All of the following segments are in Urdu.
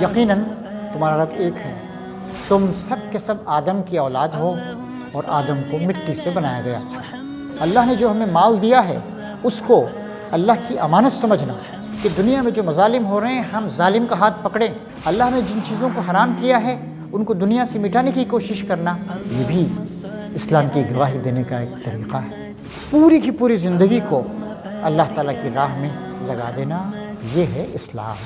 یقیناً تمہارا رب ایک ہے، تم سب کے سب آدم کی اولاد ہو اور آدم کو مٹی سے بنایا گیا تھا۔ اللہ نے جو ہمیں مال دیا ہے اس کو اللہ کی امانت سمجھنا کہ دنیا میں جو مظالم ہو رہے ہیں ہم ظالم کا ہاتھ پکڑیں، اللہ نے جن چیزوں کو حرام کیا ہے ان کو دنیا سے مٹانے کی کوشش کرنا، یہ بھی اسلام کی گواہی دینے کا ایک طریقہ ہے۔ پوری کی پوری زندگی کو اللہ تعالیٰ کی راہ میں لگا دینا، یہ ہے اسلام۔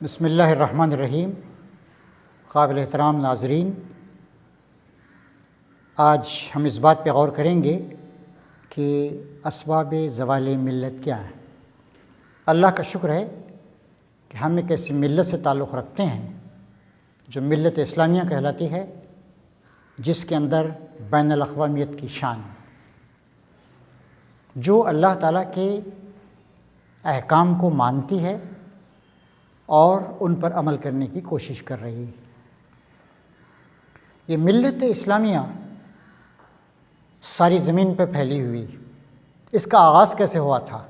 بسم اللہ الرحمن الرحیم۔ قابل احترام ناظرین، آج ہم اس بات پہ غور کریں گے کہ اسباب زوال ملت کیا ہیں۔ اللہ کا شکر ہے کہ ہم ایک ایسی ملت سے تعلق رکھتے ہیں جو ملت اسلامیہ کہلاتی ہے، جس کے اندر بین الاقوامیت کی شان، جو اللہ تعالیٰ کے احکام کو مانتی ہے اور ان پر عمل کرنے کی کوشش کر رہی ہے۔ یہ ملت اسلامیہ ساری زمین پہ پھیلی ہوئی، اس کا آغاز کیسے ہوا تھا؟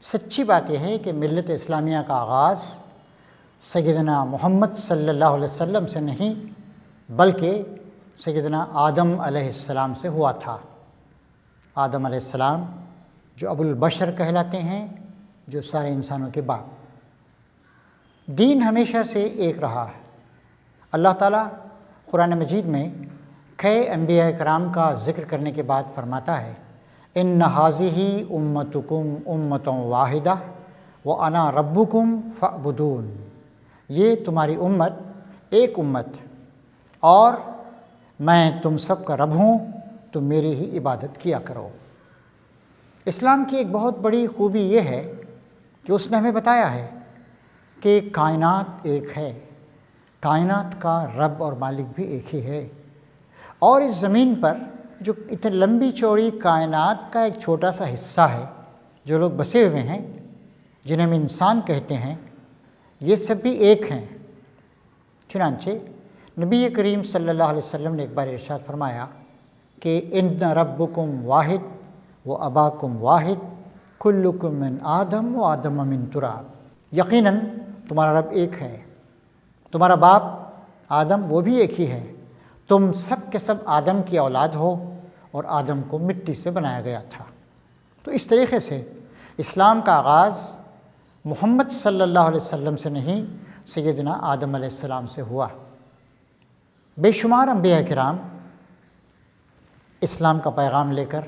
سچی بات یہ ہے کہ ملت اسلامیہ کا آغاز سیدنا محمد صلی اللہ علیہ وسلم سے نہیں بلکہ سیدنا آدم علیہ السلام سے ہوا تھا۔ آدم علیہ السلام جو ابو البشر کہلاتے ہیں، جو سارے انسانوں کے باپ۔ دین ہمیشہ سے ایک رہا ہے۔ اللہ تعالیٰ قرآن مجید میں کئی انبیاء کرام کا ذکر کرنے کے بعد فرماتا ہے، ان ھذہ امتکم امۃ واحدہ وانا ربکم فاعبدون۔ یہ تمہاری امت ایک امت اور میں تم سب کا رب ہوں، تم میری ہی عبادت کیا کرو۔ اسلام کی ایک بہت بڑی خوبی یہ ہے کہ اس نے ہمیں بتایا ہے کہ کائنات ایک ہے، کائنات کا رب اور مالک بھی ایک ہی ہے، اور اس زمین پر جو اتنی لمبی چوڑی کائنات کا ایک چھوٹا سا حصہ ہے، جو لوگ بسے ہوئے ہیں، جنہیں ہم انسان کہتے ہیں، یہ سب بھی ایک ہیں۔ چنانچہ نبی کریم صلی اللہ علیہ وسلم نے ایک بار ارشاد فرمایا کہ ان ربکم واحد و اباکم واحد کلکم من آدم و آدم من تراب۔ یقیناً تمہارا رب ایک ہے، تمہارا باپ آدم وہ بھی ایک ہی ہے، تم سب کے سب آدم کی اولاد ہو اور آدم کو مٹی سے بنایا گیا تھا۔ تو اس طریقے سے اسلام کا آغاز محمد صلی اللہ علیہ وسلم سے نہیں، سیدنا آدم علیہ السلام سے ہوا۔ بے شمار انبیاء کرام اسلام کا پیغام لے کر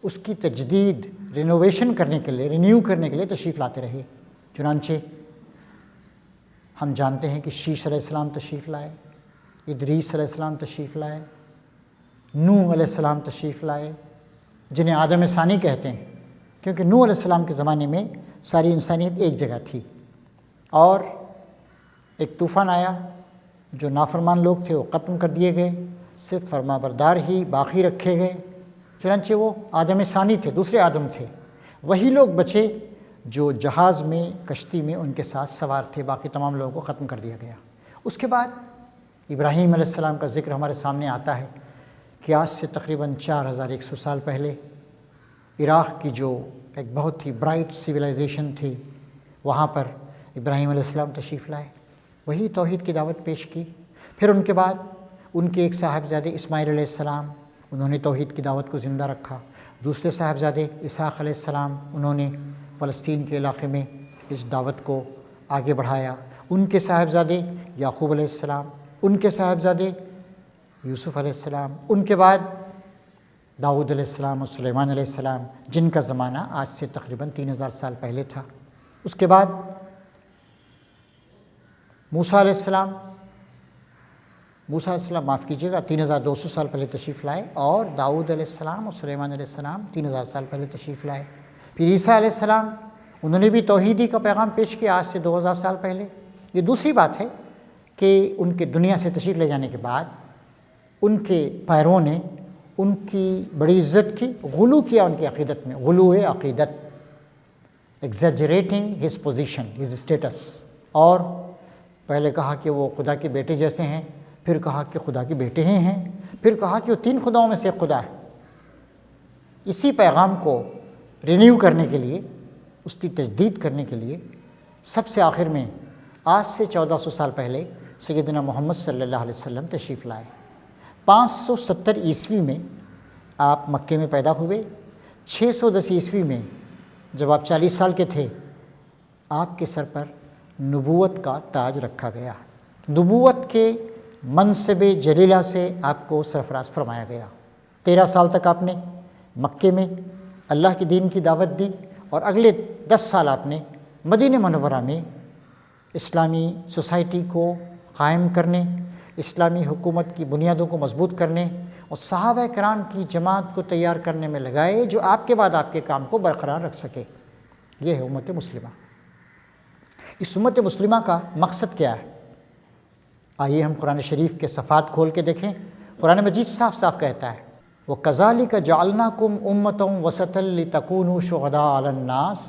اس کی تجدید، رینوویشن کرنے کے لیے، رینیو کرنے کے لیے تشریف لاتے رہے۔ چنانچہ ہم جانتے ہیں کہ شیش علیہ السلام تشریف لائے، ادریس علیہ السلام تشریف لائے، نوح علیہ السلام تشریف لائے، جنہیں آدم ثانی کہتے ہیں، کیونکہ نوح علیہ السلام کے زمانے میں ساری انسانیت ایک جگہ تھی، اور ایک طوفان آیا، جو نافرمان لوگ تھے وہ ختم کر دیے گئے، صرف فرمانبردار ہی باقی رکھے گئے۔ چنانچہ وہ آدم ثانی تھے، دوسرے آدم تھے، وہی لوگ بچے جو جہاز میں، کشتی میں ان کے ساتھ سوار تھے، باقی تمام لوگوں کو ختم کر دیا گیا۔ اس کے بعد ابراہیم علیہ السلام کا ذکر ہمارے سامنے آتا ہے کہ آج سے تقریباً 4100 سال پہلے عراق کی جو ایک بہت ہی برائٹ سویلائزیشن تھی، وہاں پر ابراہیم علیہ السلام تشریف لائے، وہی توحید کی دعوت پیش کی۔ پھر ان کے بعد ان کے ایک صاحبزادے اسماعیل علیہ السلام، انہوں نے توحید کی دعوت کو زندہ رکھا۔ دوسرے صاحبزادے اسحاق علیہ السلام، انہوں نے فلسطین کے علاقے میں اس دعوت کو آگے بڑھایا۔ ان کے صاحبزادے یعقوب علیہ السلام، ان کے صاحبزادے یوسف علیہ السلام، ان کے بعد داؤد علیہ السلام اور سلیمان علیہ السلام، جن کا زمانہ آج سے تقریباً 3000 سال پہلے تھا۔ اس کے بعد موسیٰ علیہ السلام، معاف کیجیے گا، 3200 سال پہلے تشریف لائے، اور داؤد علیہ السلام اور سلیمان علیہ السلام 3000 سال پہلے تشریف لائے۔ پھر عیسیٰ علیہ السلام، انہوں نے بھی توحیدی کا پیغام پیش کیا آج سے 2000 سال پہلے۔ یہ دوسری بات ہے کہ ان کے دنیا سے تشریف لے جانے کے بعد ان کے پیروں نے ان کی بڑی عزت کی، غلو کیا ان کی عقیدت میں، غلو عقیدت، exaggerating his position, his status, اور پہلے کہا کہ وہ خدا کے بیٹے جیسے ہیں، پھر کہا کہ خدا کے بیٹے ہی ہیں، پھر کہا کہ وہ 3 خداؤں میں سے ایک خدا ہے۔ اسی پیغام کو رینیو کرنے کے لیے، اس کی تجدید کرنے کے لیے سب سے آخر میں آج سے 1400 سال پہلے سیدنا محمد صلی اللہ علیہ وسلم تشریف لائے۔ 570 عیسوی میں آپ مکے میں پیدا ہوئے۔ 610 عیسوی میں جب آپ 40 سال کے تھے، آپ کے سر پر نبوت کا تاج رکھا گیا۔ نبوت کے منصب جلیلہ سے آپ کو سرفراز فرمایا گیا۔ 13 سال تک آپ نے مکے میں اللہ کے دین کی دعوت دی، اور اگلے 10 سال آپ نے مدینہ منورہ میں اسلامی سوسائٹی کو قائم کرنے، اسلامی حکومت کی بنیادوں کو مضبوط کرنے اور صحابہ کرام کی جماعت کو تیار کرنے میں لگائے، جو آپ کے بعد آپ کے کام کو برقرار رکھ سکے۔ یہ ہے امت مسلمہ۔ اس امت مسلمہ کا مقصد کیا ہے؟ آئیے ہم قرآن شریف کے صفحات کھول کے دیکھیں۔ قرآن مجید صاف صاف کہتا ہے، وَكَذَلِكَ جَعَلْنَاكُمْ أُمَّةً وَسَطًا لِتَكُونُوا شُهَدَاءَ عَلَى النَّاسِ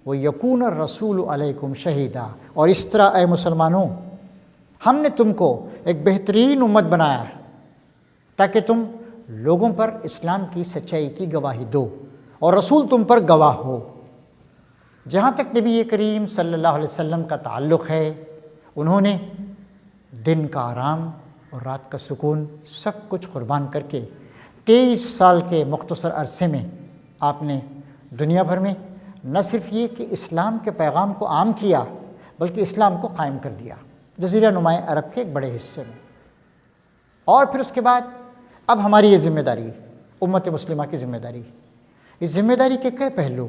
وَيَكُونَ الرَّسُولُ عَلَيْكُمْ شَهِيدًا۔ اور اس طرح اے مسلمانوں، ہم نے تم کو ایک بہترین امت بنایا ہے تاکہ تم لوگوں پر اسلام کی سچائی کی گواہی دو اور رسول تم پر گواہ ہو۔ جہاں تک نبی کریم صلی اللہ علیہ وسلم کا تعلق ہے، انہوں نے دن کا آرام اور رات کا سکون سب کچھ قربان کر کے 23 سال کے مختصر عرصے میں آپ نے دنیا بھر میں نہ صرف یہ کہ اسلام کے پیغام کو عام کیا، بلکہ اسلام کو قائم کر دیا جزیرہ نماء عرب کے ایک بڑے حصے میں۔ اور پھر اس کے بعد اب ہماری یہ ذمہ داری، امت مسلمہ کی ذمہ داری، اس ذمہ داری کے کئی پہلو: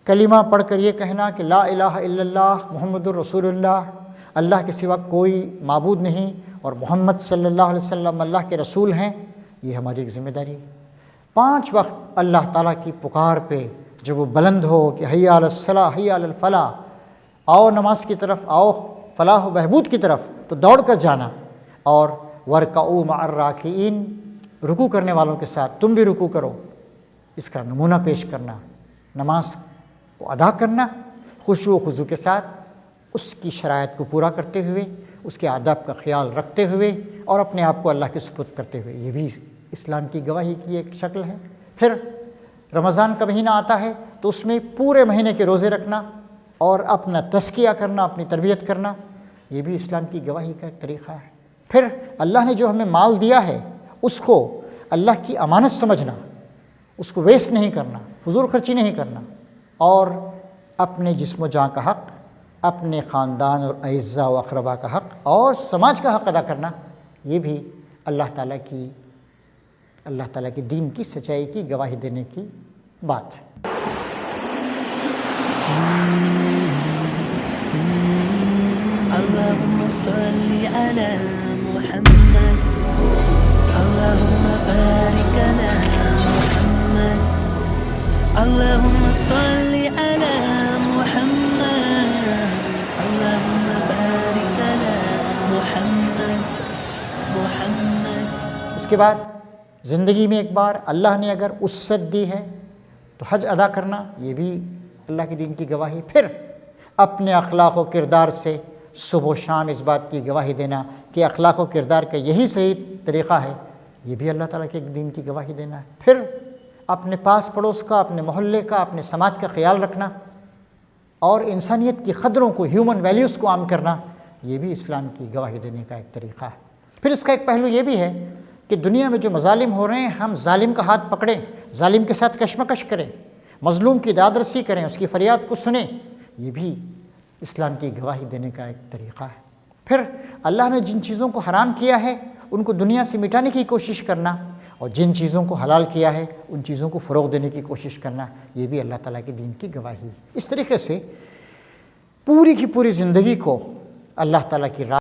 کلمہ پڑھ کر یہ کہنا کہ لا الہ الا اللہ محمد الرسول اللہ، اللہ کے سوا کوئی معبود نہیں اور محمد صلی اللہ علیہ وسلم اللہ کے رسول ہیں، یہ ہماری ایک ذمہ داری ہے۔ 5 وقت اللہ تعالیٰ کی پکار پہ جب وہ بلند ہو کہ حی علی الصلاۃ حی علی الفلاح، آؤ نماز کی طرف، آؤ فلاح و بہبود کی طرف، تو دوڑ کر جانا، اور وَارْكَعُوا مَعَ الرَّاكِعِينَ، رکوع کرنے والوں کے ساتھ تم بھی رکوع کرو، اس کا نمونہ پیش کرنا، نماز کو ادا کرنا خشوع و خضوع کے ساتھ، اس کی شرائط کو پورا کرتے ہوئے، اس کے آداب کا خیال رکھتے ہوئے اور اپنے آپ کو اللہ کے سپرد کرتے ہوئے، یہ بھی اسلام کی گواہی کی ایک شکل ہے۔ پھر رمضان کا مہینہ آتا ہے تو اس میں پورے مہینے کے روزے رکھنا اور اپنا تزکیہ کرنا، اپنی تربیت کرنا، یہ بھی اسلام کی گواہی کا ایک طریقہ ہے۔ پھر اللہ نے جو ہمیں مال دیا ہے اس کو اللہ کی امانت سمجھنا، اس کو ویسٹ نہیں کرنا، فضول خرچی نہیں کرنا، اور اپنے جسم و جان کا حق، اپنے خاندان اور اعزاء و اقربا کا حق اور سماج کا حق ادا کرنا، یہ بھی اللہ تعالیٰ کے دین کی سچائی کی گواہی دینے کی بات ہے۔ اللهم صل على محمد اللهم بارك على محمد اللهم صل على محمد اللهم بارك على محمد۔ اس کے بعد زندگی میں ایک بار اللہ نے اگر وسعت دی ہے تو حج ادا کرنا، یہ بھی اللہ کے دین کی گواہی۔ پھر اپنے اخلاق و کردار سے صبح و شام اس بات کی گواہی دینا کہ اخلاق و کردار کا یہی صحیح طریقہ ہے، یہ بھی اللہ تعالیٰ کے دین کی گواہی دینا ہے۔ پھر اپنے پاس پڑوس کا، اپنے محلے کا، اپنے سماج کا خیال رکھنا اور انسانیت کی قدروں کو، ہیومن ویلیوز کو عام کرنا، یہ بھی اسلام کی گواہی دینے کا ایک طریقہ ہے۔ پھر اس کا ایک پہلو یہ بھی ہے کہ دنیا میں جو مظالم ہو رہے ہیں، ہم ظالم کا ہاتھ پکڑیں، ظالم کے ساتھ کشمکش کریں، مظلوم کی داد رسی کریں، اس کی فریاد کو سنیں، یہ بھی اسلام کی گواہی دینے کا ایک طریقہ ہے۔ پھر اللہ نے جن چیزوں کو حرام کیا ہے ان کو دنیا سے مٹانے کی کوشش کرنا، اور جن چیزوں کو حلال کیا ہے ان چیزوں کو فروغ دینے کی کوشش کرنا، یہ بھی اللہ تعالیٰ کے دین کی گواہی ہے۔ اس طریقے سے پوری کی پوری زندگی کو اللہ تعالیٰ کی راہ